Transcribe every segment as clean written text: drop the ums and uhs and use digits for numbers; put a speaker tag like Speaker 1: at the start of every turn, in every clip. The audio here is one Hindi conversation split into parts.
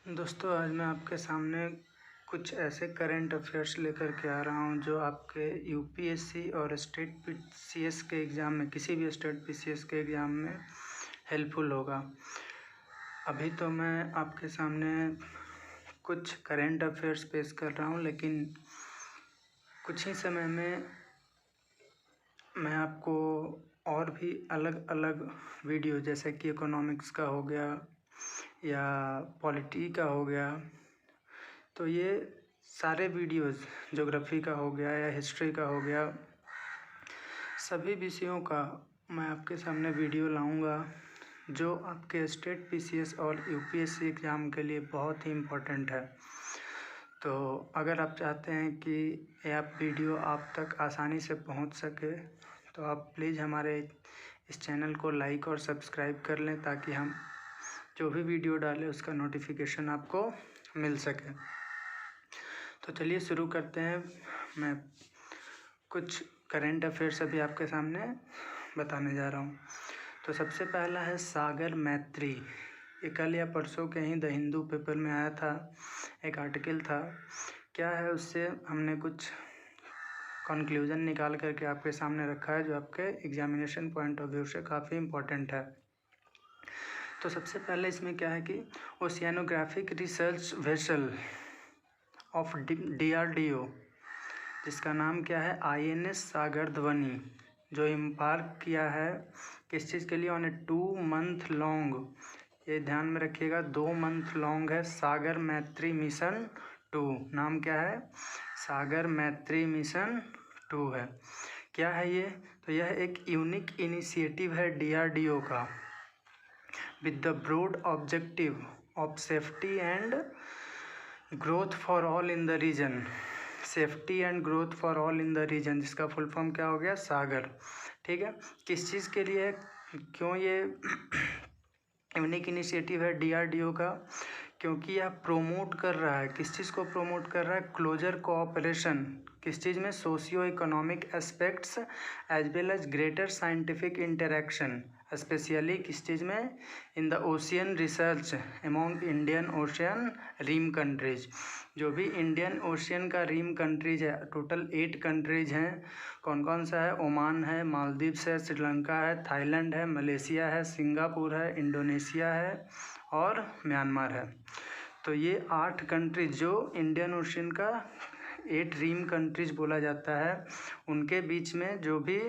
Speaker 1: दोस्तों, आज मैं आपके सामने कुछ ऐसे करंट अफेयर्स लेकर के आ रहा हूँ जो आपके यूपीएससी और स्टेट पीसीएस के एग्ज़ाम में, किसी भी स्टेट पीसीएस के एग्ज़ाम में हेल्पफुल होगा। अभी तो मैं आपके सामने कुछ करंट अफेयर्स पेश कर रहा हूँ, लेकिन कुछ ही समय में मैं आपको और भी अलग अलग वीडियो, जैसे कि इकोनॉमिक्स का हो गया या पॉलिटी का हो गया, तो ये सारे वीडियोस, ज्योग्राफी का हो गया या हिस्ट्री का हो गया, सभी विषयों का मैं आपके सामने वीडियो लाऊंगा जो आपके स्टेट पीसीएस और यूपीएससी एग्ज़ाम के लिए बहुत ही इम्पोर्टेंट है। तो अगर आप चाहते हैं कि यह वीडियो आप तक आसानी से पहुंच सके तो आप प्लीज़ हमारे इस चैनल को लाइक और सब्सक्राइब कर लें, ताकि हम जो भी वीडियो डालें उसका नोटिफिकेशन आपको मिल सके। तो चलिए शुरू करते हैं। मैं कुछ करंट अफेयर्स अभी आपके सामने बताने जा रहा हूँ। तो सबसे पहला है सागर मैत्री। ये कल या परसों के ही द हिंदू पेपर में आया था, एक आर्टिकल था। क्या है, उससे हमने कुछ कंक्लूजन निकाल करके आपके सामने रखा है जो आपके एग्जामिनेशन पॉइंट ऑफ व्यू से काफ़ी इम्पोर्टेंट है। तो सबसे पहले इसमें क्या है कि ओशियानोग्राफिक रिसर्च वेसल ऑफ DRDO, जिसका नाम क्या है, INS सागर ध्वनि, जो इम्बार्क किया है किस चीज़ के लिए, ऑन ए 2 मंथ लॉन्ग, ये ध्यान में रखिएगा, 2 मंथ लॉन्ग है, सागर मैत्री मिशन 2। नाम क्या है, सागर मैत्री मिशन 2 है। क्या है ये, तो यह एक यूनिक इनिशिएटिव है DRDO का, with the broad objective of safety and growth for all in the region. Safety and growth for all in the region, जिसका फुल फॉर्म क्या हो गया, सागर। ठीक है, किस चीज़ के लिए, क्यों ये यूनिक इनिशिएटिव है DRDO का, क्योंकि यह प्रोमोट कर रहा है, किस चीज़ को प्रोमोट कर रहा है, क्लोजर कोऑपरेशन, किस चीज़ में, socio economic aspects as well as greater scientific interaction, specially किस चीज़ में, in the ocean research among Indian Ocean rim countries. जो भी इंडियन ओशियन का रिम कंट्रीज है, टोटल 8 कंट्रीज हैं। कौन कौन सा है, ओमान है, मालदीव्स है, श्रीलंका है, थाईलैंड है, मलेशिया है, सिंगापुर है, इंडोनेशिया है और म्यांमार है। तो ये 8 कंट्रीज जो इंडियन ओशियन का 8 रिम कंट्रीज बोला जाता है, उनके बीच में जो भी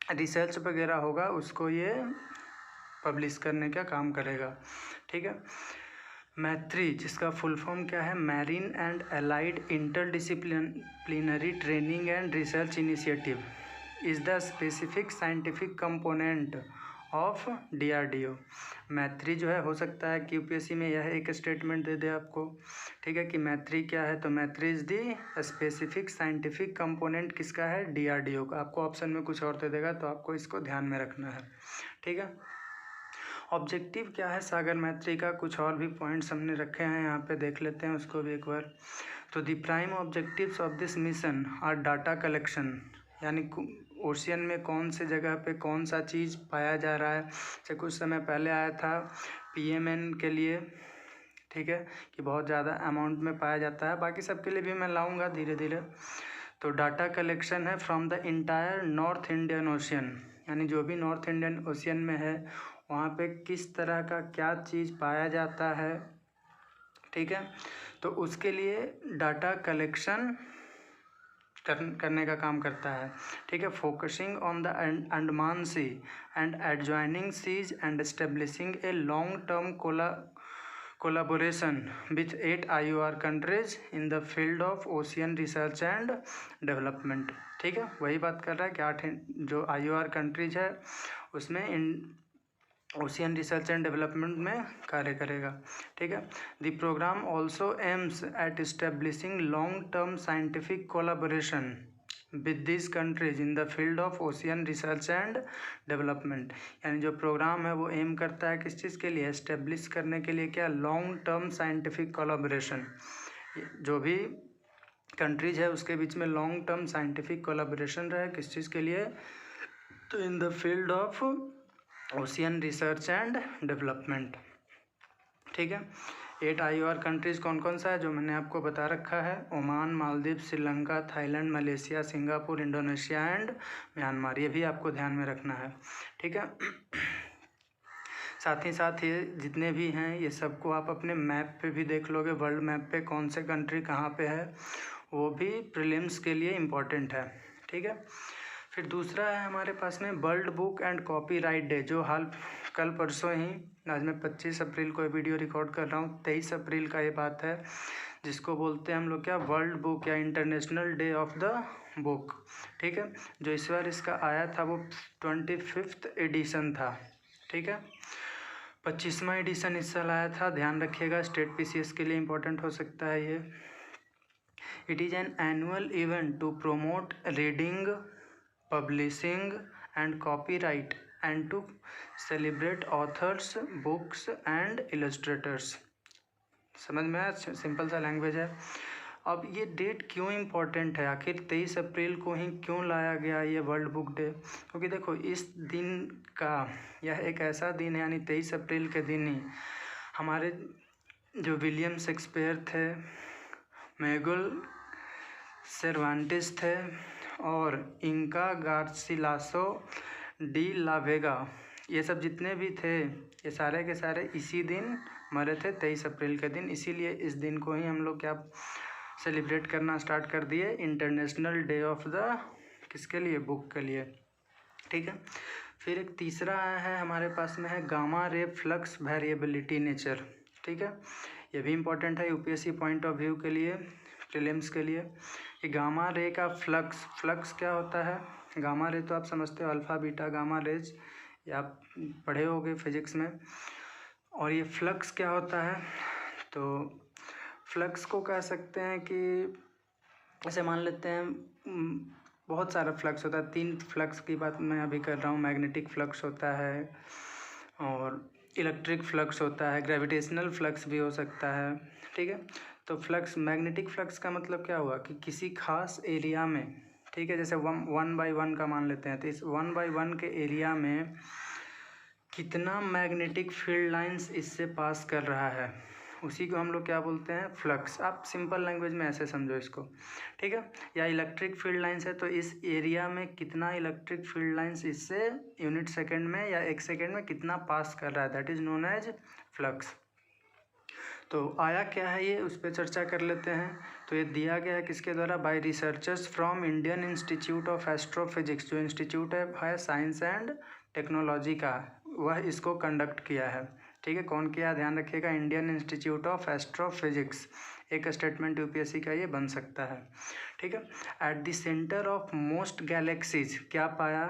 Speaker 1: रिसर्च वगैरह होगा उसको ये पब्लिश करने का काम करेगा। ठीक है, मैत्री, जिसका फुल फॉर्म क्या है, marine and allied interdisciplinary training and research initiative, is the specific scientific component of DRDO। मैत्री जो है, हो सकता है कि यूपीएससी में यह एक स्टेटमेंट दे दे आपको, ठीक है, कि मैत्री क्या है, तो मैत्री is the specific scientific component किसका है, DRDO का। आपको ऑप्शन में कुछ और दे देगा तो आपको इसको ध्यान में रखना है। ठीक है, ऑब्जेक्टिव क्या है सागर मैत्री का, कुछ और भी पॉइंट्स हमने रखे हैं यहाँ पे, देख लेते हैं उसको भी एक बार। तो the prime objectives of this mission are data collection, यानी ओशियन में कौन से जगह पे कौन सा चीज़ पाया जा रहा है। जैसे कुछ समय पहले आया था PMN के लिए, ठीक है, कि बहुत ज़्यादा अमाउंट में पाया जाता है, बाकी सबके लिए भी मैं लाऊंगा धीरे धीरे। तो डाटा कलेक्शन है from the entire north Indian ocean, यानी जो भी नॉर्थ इंडियन ओशियन में है वहाँ पे किस तरह का क्या चीज़ पाया जाता है। ठीक है, तो उसके लिए डाटा कलेक्शन करने का काम करता है। ठीक है, focusing on the Andaman Sea and adjoining seas and establishing a long term collaboration with 8 IOR countries in the field of ocean research and development। ठीक है, वही बात कर रहा है कि 8 जो IOR कंट्रीज है उसमें in ocean research and development में कार्य करेगा। ठीक है, the programme also aims at establishing long term scientific collaboration with this countries in the field of ocean research and development. यानी जो प्रोग्राम है वो एम करता है किस चीज़ के लिए, एस्टेब्लिश करने के लिए, क्या, लॉन्ग टर्म साइंटिफिक कोलाबोरेशन, जो भी कंट्रीज है उसके बीच में लॉन्ग टर्म साइंटिफिक कोलाबोरेशन रहे, किस चीज़ के लिए, तो इन the field of ocean research and development. ठीक है, 8 IOR कंट्रीज़ कौन कौन सा है जो मैंने आपको बता रखा है, Oman, Maldives, Sri Lanka, Thailand, Malaysia, Singapore, Indonesia and Myanmar. ये भी आपको ध्यान में रखना है, ठीक है। साथ ही साथ ये जितने भी हैं ये सबको आप अपने मैप पे भी देख लोगे, वर्ल्ड मैप पे कौन से कंट्री कहाँ पे है, वो भी प्रीलिम्स के लिए इम्पोर्टेंट है, ठीक है। फिर दूसरा है हमारे पास में world book and copyright day, जो कल परसों ही, आज मैं 25 अप्रैल को वीडियो रिकॉर्ड कर रहा हूँ, 23 अप्रैल का ये बात है, जिसको बोलते हैं हम लोग क्या, वर्ल्ड बुक या international day of the book, ठीक है। जो इस बार इसका आया था वो 25th एडिशन था, ठीक है। 25वां एडिशन इस साल आया था, ध्यान रखिएगा, स्टेट PCS के लिए इम्पोर्टेंट हो सकता है ये। It is an annual event to promote reading, publishing and copyright and to celebrate authors, books and illustrators. समझ में आया, सिंपल सा लैंग्वेज है। अब ये डेट क्यों इम्पोर्टेंट है, आखिर 23 अप्रैल को ही क्यों लाया गया ये वर्ल्ड बुक डे? क्योंकि देखो इस दिन का, यह एक ऐसा दिन है, यानी 23 अप्रैल के दिन ही हमारे जो विलियम शेक्सपियर थे, मैगुल सेरवांटिस थे और इंका गार्सिलासो डी ला वेगा, ये सब जितने भी थे ये सारे के सारे इसी दिन मरे थे, 23 अप्रैल के दिन। इसीलिए इस दिन को ही हम लोग क्या सेलिब्रेट करना स्टार्ट कर दिए, इंटरनेशनल डे ऑफ द, किसके लिए, बुक के लिए, ठीक है। फिर एक तीसरा है हमारे पास में है gamma ray flux variability nature, ठीक है। ये भी इम्पोर्टेंट है UPSC पॉइंट ऑफ व्यू के लिए, प्रीलिम्स के लिए। ये गामा रे का फ्लक्स क्या होता है? गामा रे तो आप समझते हो, अल्फ़ा बीटा गामा रेज, ये आप पढ़े होगे फिजिक्स में। और ये फ्लक्स क्या होता है? तो फ्लक्स को कह सकते हैं कि ऐसे मान लेते हैं बहुत सारा फ्लक्स होता है, 3 फ्लक्स की बात मैं अभी कर रहा हूँ। मैग्नेटिक फ्लक्स होता है और इलेक्ट्रिक फ्लक्स होता है, ग्रेविटेशनल फ्लक्स भी हो सकता है, ठीक है। तो फ्लक्स, मैग्नेटिक फ्लक्स का मतलब क्या हुआ कि किसी खास एरिया में, ठीक है, जैसे 1/1 का मान लेते हैं, तो इस 1/1 के एरिया में कितना मैग्नेटिक फील्ड लाइंस इससे पास कर रहा है, उसी को हम लोग क्या बोलते हैं, फ्लक्स। आप सिंपल लैंग्वेज में ऐसे समझो इसको, ठीक है। या इलेक्ट्रिक फील्ड लाइंस है तो इस एरिया में कितना इलेक्ट्रिक फील्ड लाइंस इससे यूनिट सेकेंड में या 1 सेकेंड में कितना पास कर रहा है, that is known as flux. तो आया क्या है ये, उस पर चर्चा कर लेते हैं। तो ये दिया गया है किसके द्वारा, by researchers from Indian Institute of Astrophysics, जो इंस्टीट्यूट है साइंस एंड टेक्नोलॉजी का, वह इसको कंडक्ट किया है, ठीक है। कौन किया, ध्यान रखिएगा, इंडियन इंस्टीट्यूट ऑफ एस्ट्रोफिजिक्स। एक स्टेटमेंट UPSC का ये बन सकता है, ठीक है। At the centre of most galaxies, क्या पाया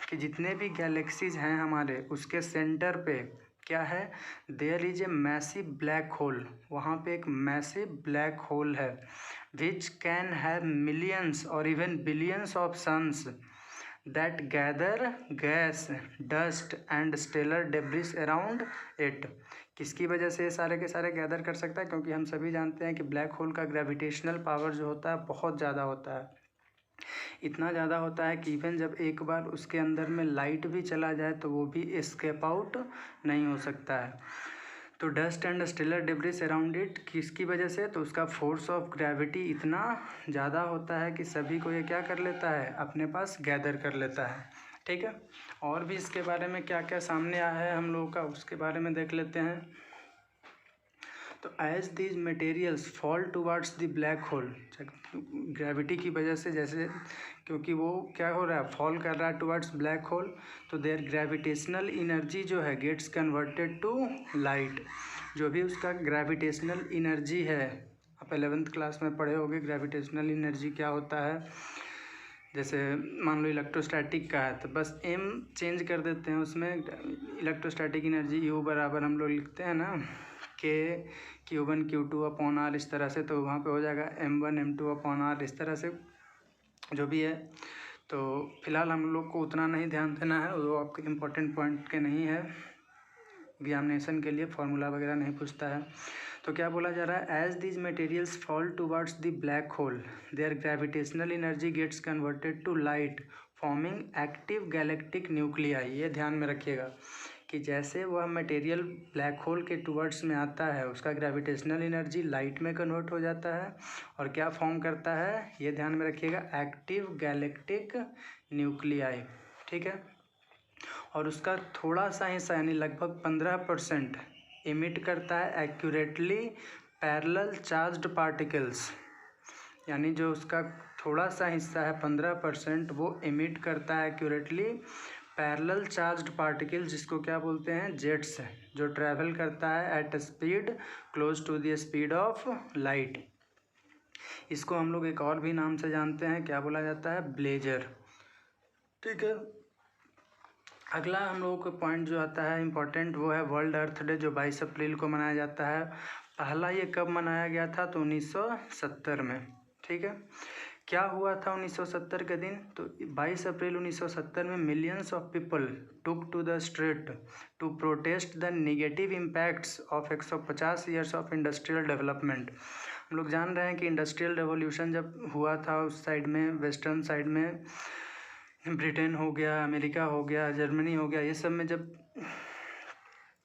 Speaker 1: कि जितने भी गैलेक्सीज हैं हमारे, उसके सेंटर पे क्या है, there is a massive black hole, वहाँ पे एक मैसिव ब्लैक होल है, which can have millions or even billions of suns that gather gas, dust and stellar debris around it. किसकी वजह से ये सारे के सारे गैदर कर सकता है? क्योंकि हम सभी जानते हैं कि ब्लैक होल का ग्रेविटेशनल पावर जो होता है बहुत ज़्यादा होता है, इतना ज़्यादा होता है कि इवन जब एक बार उसके अंदर में लाइट भी चला जाए तो वो भी एस्केप आउट नहीं हो सकता है। तो dust and stellar debris around it, किसकी वजह से? तो उसका फोर्स ऑफ ग्रेविटी इतना ज़्यादा होता है कि सभी को ये क्या कर लेता है, अपने पास गैदर कर लेता है, ठीक है। और भी इसके बारे में क्या क्या सामने आया है हम लोगों का, उसके बारे में देख लेते हैं। तो as these materials fall towards the black hole, gravity की वजह से, जैसे क्योंकि वो क्या हो रहा है, फॉल कर रहा है टुवर्ड्स ब्लैक होल, तो देयर ग्रेविटेशनल एनर्जी जो है गेट्स कन्वर्टेड टू लाइट। जो भी उसका ग्रेविटेशनल एनर्जी है, आप 11th क्लास में पढ़े होंगे ग्रेविटेशनल एनर्जी क्या होता है। जैसे मान लो इलेक्ट्रोस्टैटिक का है तो बस एम चेंज कर देते हैं उसमें, इलेक्ट्रोस्टैटिक एनर्जी U बराबर हम लोग लिखते हैं ना K Q1 Q2 upon R, इस तरह से, तो वहाँ पे हो जाएगा M1 M2 अपॉन R, इस तरह से जो भी है। तो फिलहाल हम लोग को उतना नहीं ध्यान देना है, वो आपके इम्पोर्टेंट पॉइंट के नहीं है, एग्जामिनेशन के लिए फॉर्मूला वगैरह नहीं पूछता है। तो क्या बोला जा रहा है, as these materials fall towards the black hole their gravitational energy gets converted to light forming active galactic nuclei. ये ध्यान में रखिएगा कि जैसे वह मटेरियल ब्लैक होल के टुवर्ड्स में आता है उसका ग्रेविटेशनल एनर्जी लाइट में कन्वर्ट हो जाता है और क्या फॉर्म करता है, ये ध्यान में रखिएगा, एक्टिव गैलेक्टिक न्यूक्लियाई। ठीक है, और उसका थोड़ा सा हिस्सा यानी लगभग 15% इमिट करता है एक्यूरेटली पैरेलल चार्ज्ड पार्टिकल्स, यानी जो उसका थोड़ा सा हिस्सा है 15% वो इमिट करता है एक्यूरेटली पैरेलल चार्ज्ड पार्टिकल्स, जिसको क्या बोलते हैं, जेट्स, जो ट्रैवल करता है at speed close to the speed of light. इसको हम लोग एक और भी नाम से जानते हैं, क्या बोला जाता है, ब्लेजर। ठीक है, अगला हम लोगों को पॉइंट जो आता है इम्पोर्टेंट वो है वर्ल्ड अर्थ डे, जो 22 अप्रैल को मनाया जाता है। पहला ये कब मनाया गया था, तो 1970 में। ठीक है, क्या हुआ था 1970 के दिन, तो 22 अप्रैल 1970 में millions of people took to the street to protest the negative impacts of 150 years of industrial development. हम लोग जान रहे हैं कि इंडस्ट्रियल रेवोल्यूशन जब हुआ था उस साइड में, वेस्टर्न साइड में, ब्रिटेन हो गया, अमेरिका हो गया, जर्मनी हो गया, ये सब में जब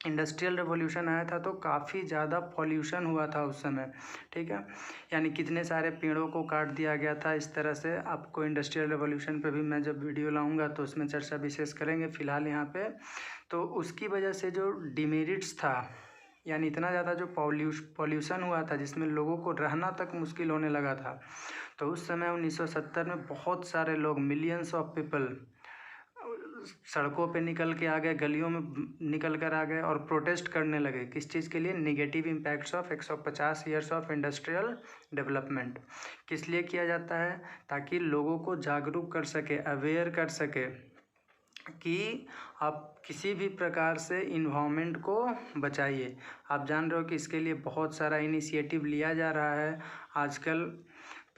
Speaker 1: इंडस्ट्रियल रेवोल्यूशन आया था तो काफ़ी ज़्यादा पॉल्यूशन हुआ था उस समय। ठीक है, यानी कितने सारे पेड़ों को काट दिया गया था। इस तरह से आपको इंडस्ट्रियल रेवोल्यूशन पे भी मैं जब वीडियो लाऊंगा तो उसमें चर्चा विशेष करेंगे। फ़िलहाल यहाँ पे तो उसकी वजह से जो डिमेरिट्स था, यानी इतना ज़्यादा जो पॉल्यूशन हुआ था जिसमें लोगों को रहना तक मुश्किल होने लगा था, तो उस समय 1970 में बहुत सारे लोग, मिलियंस ऑफ पीपल सड़कों पे निकल के आ गए, गलियों में निकल कर आ गए और प्रोटेस्ट करने लगे। किस चीज़ के लिए, negative impacts of 150 years of industrial development. किस लिए किया जाता है, ताकि लोगों को जागरूक कर सके, अवेयर कर सके कि आप किसी भी प्रकार से इन्वायरमेंट को बचाइए। आप जान रहे हो कि इसके लिए बहुत सारा इनिशिएटिव लिया जा रहा है आजकल।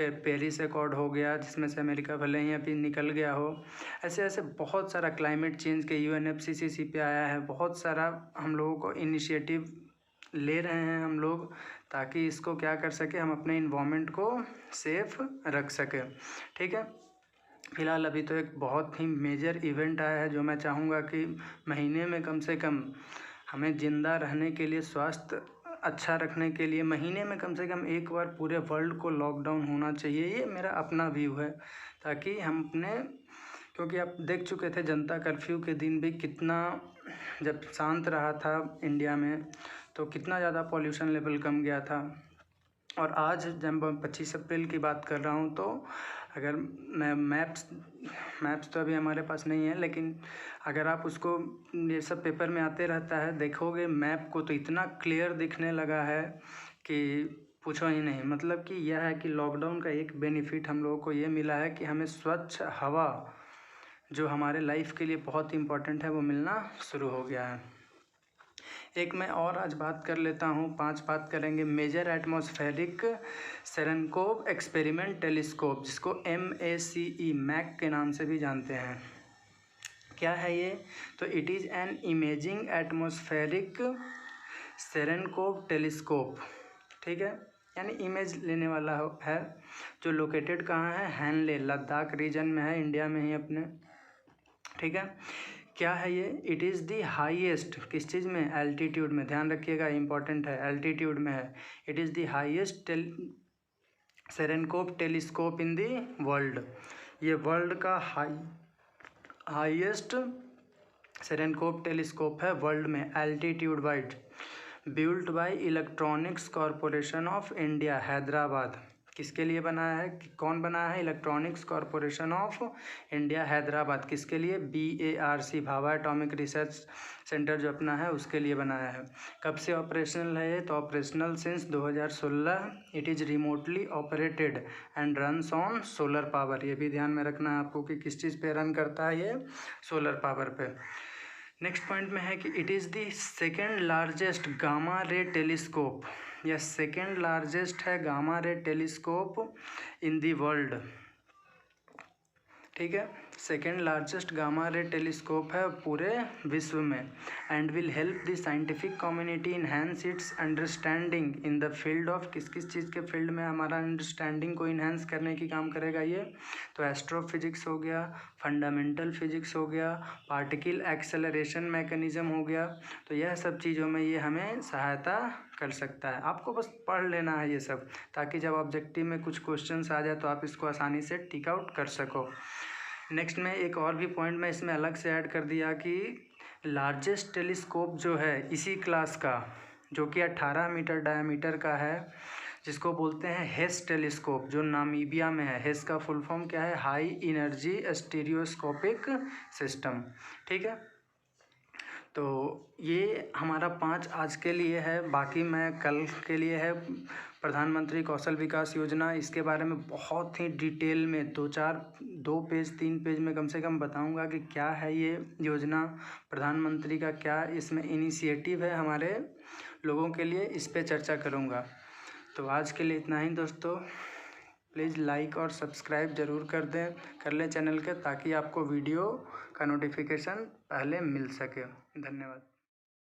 Speaker 1: पेरिस एकॉर्ड हो गया, जिसमें से अमेरिका भले ही अभी निकल गया हो, ऐसे ऐसे बहुत सारा क्लाइमेट चेंज के UNFCCC पे आया है, बहुत सारा हम लोगों को इनिशिएटिव ले रहे हैं हम लोग, ताकि इसको क्या कर सके, हम अपने इन्वायरमेंट को सेफ रख सकें। ठीक है, फ़िलहाल अभी तो एक बहुत ही मेजर इवेंट आया है जो मैं चाहूँगा कि महीने में कम से कम हमें ज़िंदा रहने के लिए, स्वास्थ्य अच्छा रखने के लिए महीने में कम से कम एक बार पूरे वर्ल्ड को लॉकडाउन होना चाहिए। ये मेरा अपना व्यू है, ताकि हम अपने, क्योंकि आप देख चुके थे जनता कर्फ्यू के दिन भी कितना, जब शांत रहा था इंडिया में तो कितना ज़्यादा पॉल्यूशन लेवल कम गया था। और आज जब मैं 25 अप्रैल की बात कर रहा हूँ, तो अगर मैं मैप्स तो अभी हमारे पास नहीं है, लेकिन अगर आप उसको, ये सब पेपर में आते रहता है, देखोगे मैप को तो इतना क्लियर दिखने लगा है कि पूछो ही नहीं। मतलब कि यह है कि लॉकडाउन का एक बेनिफिट हम लोगों को ये मिला है कि हमें स्वच्छ हवा, जो हमारे लाइफ के लिए बहुत इम्पोर्टेंट है, वो मिलना शुरू हो गया है। एक मैं और आज बात कर लेता हूँ, 5 बात करेंगे। मेजर एटमॉस्फेरिक सेरेनकोव एक्सपेरिमेंट टेलीस्कोप, जिसको MACE मैक के नाम से भी जानते हैं। क्या है ये, तो it is an imaging atmospheric Cherenkov telescope. ठीक है, यानी इमेज लेने वाला है, जो लोकेटेड कहाँ है, हैनले, लद्दाख रीजन में है, इंडिया में ही अपने। ठीक है, क्या है ये, इट इज़ दी हाईएस्ट, किस चीज़ में, एल्टीट्यूड में, ध्यान रखिएगा इंपॉर्टेंट है, एल्टीट्यूड में है। It is the highest Cherenkov telescope in the world. ये वर्ल्ड का हाईएस्ट सेरेनकोव टेलीस्कोप है वर्ल्ड में, altitude wise, built by Electronics Corporation of India, Hyderabad. किसके लिए बनाया है, कौन बनाया है, Electronics Corporation of India, Hyderabad. किसके लिए, BARC, Bhabha Atomic Research Centre जो अपना है उसके लिए बनाया है। कब से ऑपरेशनल है ये, तो operational since 2016। It is remotely operated and runs on solar power. ये भी ध्यान में रखना है आपको कि किस चीज़ पे रन करता है ये, सोलर पावर पे। नेक्स्ट पॉइंट में है कि it is the second largest gamma ray telescope, यह सेकेंड लार्जेस्ट है gamma ray telescope in the world. ठीक है, second largest gamma ray telescope है पूरे विश्व में and will help the scientific community enhance it's understanding in the field of किस किस चीज़ के फील्ड में हमारा अंडरस्टैंडिंग को इन्हेंस करने की काम करेगा ये। तो एस्ट्रोफिजिक्स हो गया, फंडामेंटल फिजिक्स हो गया, पार्टिकल एक्सेलरेशन मैकेनिज्म हो गया। तो यह सब चीज़ों में ये हमें सहायता कर सकता है। आपको बस पढ़ लेना है ये सब, ताकि जब ऑब्जेक्टिव में कुछ क्वेश्चंस आ जाए तो आप इसको आसानी से टिक आउट कर सको। नेक्स्ट में एक और भी पॉइंट मैं इसमें अलग से ऐड कर दिया कि लार्जेस्ट टेलीस्कोप जो है इसी क्लास का, जो कि 18 मीटर डायमीटर का है, जिसको बोलते हैं हेस टेलीस्कोप, जो नामीबिया में है। हेस का फुल फॉर्म क्या है? High energy stereoscopic system. ठीक है, तो ये हमारा 5 आज के लिए है, बाकी मैं कल के लिए है प्रधानमंत्री कौशल विकास योजना। इसके बारे में बहुत ही डिटेल में 2 पेज 3 पेज में कम से कम बताऊंगा कि क्या है ये योजना, प्रधानमंत्री का क्या इसमें इनिशिएटिव है हमारे लोगों के लिए, इस पे चर्चा करूंगा। तो आज के लिए इतना ही दोस्तों। प्लीज़ लाइक और सब्सक्राइब ज़रूर कर लें चैनल के, ताकि आपको वीडियो का नोटिफिकेशन पहले मिल सके। धन्यवाद।